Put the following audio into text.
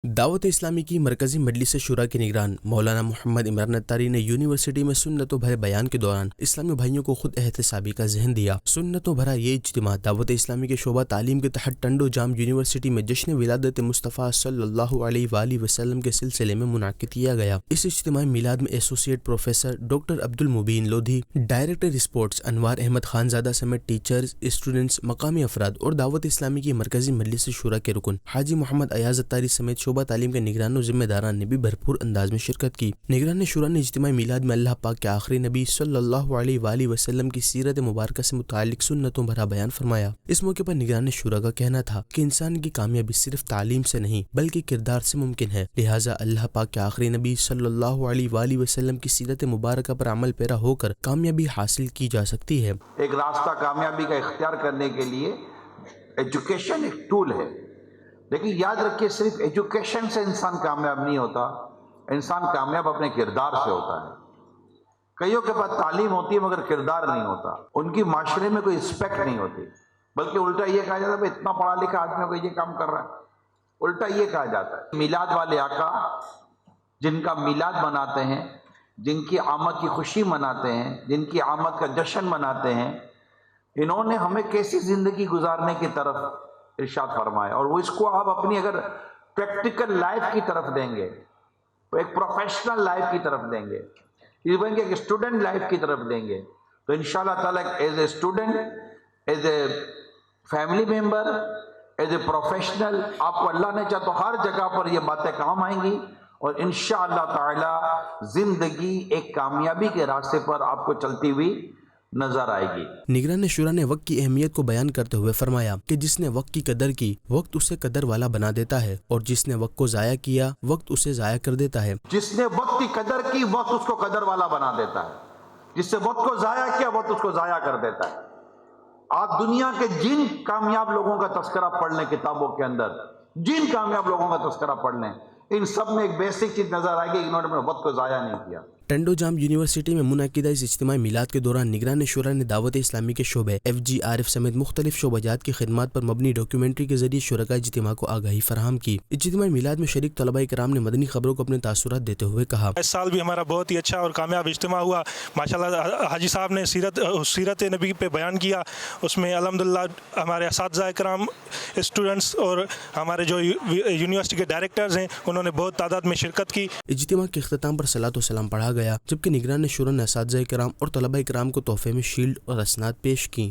دعوت اسلامی کی مرکزی مجلس شورا کے نگران مولانا محمد عمران اتاری نے یونیورسٹی میں سنتوں بھرے بیان کے دوران اسلامی بھائیوں کو خود احتسابی کا ذہن دیا۔ سنتوں بھرا یہ اجتماع دعوت اسلامی کے شعبہ تعلیم کے تحت ٹنڈو جام یونیورسٹی میں جشن ولادت مصطفیٰ صلی اللہ علیہ وآلہ وسلم کے سلسلے میں منعقد کیا گیا۔ اس اجتماعی میلاد میں ایسوسیٹ پروفیسر ڈاکٹر عبد المبین لودھی، ڈائریکٹر اسپورٹس انوار احمد خانزادہ سمیت ٹیچرز، اسٹوڈنٹس، مقامی افراد اور دعوت اسلامی کی مرکزی مجلس شورا کے رکن حاجی محمد ایاز اتاری سمیت شعبہ تعلیم کے نگران و ذمہ داران نے بھی بھرپور انداز میں شرکت کی۔ نگران شورا نے اجتماعی میلاد میں اللہ پاک کے آخری نبی صلی اللہ علیہ وآلہ وسلم کی سیرت مبارکہ سے متعلق سنتوں بھرا بیان فرمایا۔ اس موقع پر نگران شورا کا کہنا تھا کہ انسان کی کامیابی صرف تعلیم سے نہیں بلکہ کردار سے ممکن ہے، لہٰذا اللہ پاک کے آخری نبی صلی اللہ علیہ وآلہ وسلم کی سیرت مبارکہ پر عمل پیرا ہو کر کامیابی حاصل کی جا سکتی ہے۔ ایک راستہ کامیابی کا اختیار کرنے کے لیے ایجوکیشن ایک ٹول ہے، لیکن یاد رکھیے صرف ایجوکیشن سے انسان کامیاب نہیں ہوتا، انسان کامیاب اپنے کردار سے ہوتا ہے۔ کئیوں کے پاس تعلیم ہوتی ہے مگر کردار نہیں ہوتا، ان کی معاشرے میں کوئی رسپیکٹ نہیں ہوتی، بلکہ الٹا یہ کہا جاتا ہے اتنا پڑھا لکھا آدمی کو یہ کام کر رہا ہے، الٹا یہ کہا جاتا ہے۔ میلاد والے آقا جن کا میلاد مناتے ہیں، جن کی آمد کی خوشی مناتے ہیں، جن کی آمد کا جشن مناتے ہیں، انہوں نے ہمیں کیسی زندگی گزارنے کی طرف ارشاد فرمایا، اور وہ اس کو آپ اپنی اگر پریکٹیکل لائف کی طرف دیں گے، ایک پروفیشنل لائف کی طرف دیں گے، ایون کہ ایک اسٹوڈنٹ لائف کی طرف دیں گے، تو انشاءاللہ تعالیٰ as a student, as a family member, as a professional, آپ کو اللہ نے چاہا تو ہر جگہ پر یہ باتیں کام آئیں گی، اور انشاءاللہ تعالیٰ زندگی ایک کامیابی کے راستے پر آپ کو چلتی ہوئی نظر آئے گی۔ نگران شورا نے وقت کی اہمیت کو بیان کرتے ہوئے فرمایا کہ جس نے وقت کی قدر کی، وقت اسے قدر والا بنا دیتا ہے، اور جس نے وقت کو ضائع کیا، وقت اسے ضائع کر دیتا ہے۔ جس نے وقت کی قدر کی، وقت اس کو قدر والا بنا دیتا ہے، جس نے وقت کو ضائع کیا، وقت اس کو ضائع کر دیتا ہے۔ آپ دنیا کے جن کامیاب لوگوں کا تذکرہ پڑھ لیں کتابوں کے اندر، جن کامیاب لوگوں کا تذکرہ پڑھ لیں، ان سب میں ایک بیسک چیز نظر آئے گی، انہوں نے اپنے وقت کو ضائع نہیں کیا۔ ٹنڈو جام یونیورسٹی میں منعقدہ اس اجتماعی میلاد کے دوران نگران شورا نے دعوت اسلامی کے شعبے FGRF سمیت مختلف شعبہ جات کی خدمات پر مبنی ڈاکیومنٹری کے ذریعے شرکاء اجتماع کو آگاہی فراہم کی۔ اجتماعی میلاد میں شریک طلباء کرام نے مدنی خبروں کو اپنے تاثرات دیتے ہوئے کہا، اس سال بھی ہمارا بہت ہی اچھا اور کامیاب اجتماع ہوا۔ ماشاءاللہ حاجی صاحب نے سیرت نبی پہ بیان کیا، اس میں الحمدللہ ہمارے اساتذہ کرام، اسٹوڈنٹس اور ہمارے جو یونیورسٹی کے ڈائریکٹرز ہیں انہوں نے بہت تعداد میں شرکت کی۔ اجتماع کے اختتام پر صلاۃ و سلام پڑھا گیا، جبکہ نگران شورا نے اساتذہ کرام اور طلباء کرام کو تحفے میں شیلڈ اور اسناد پیش کی۔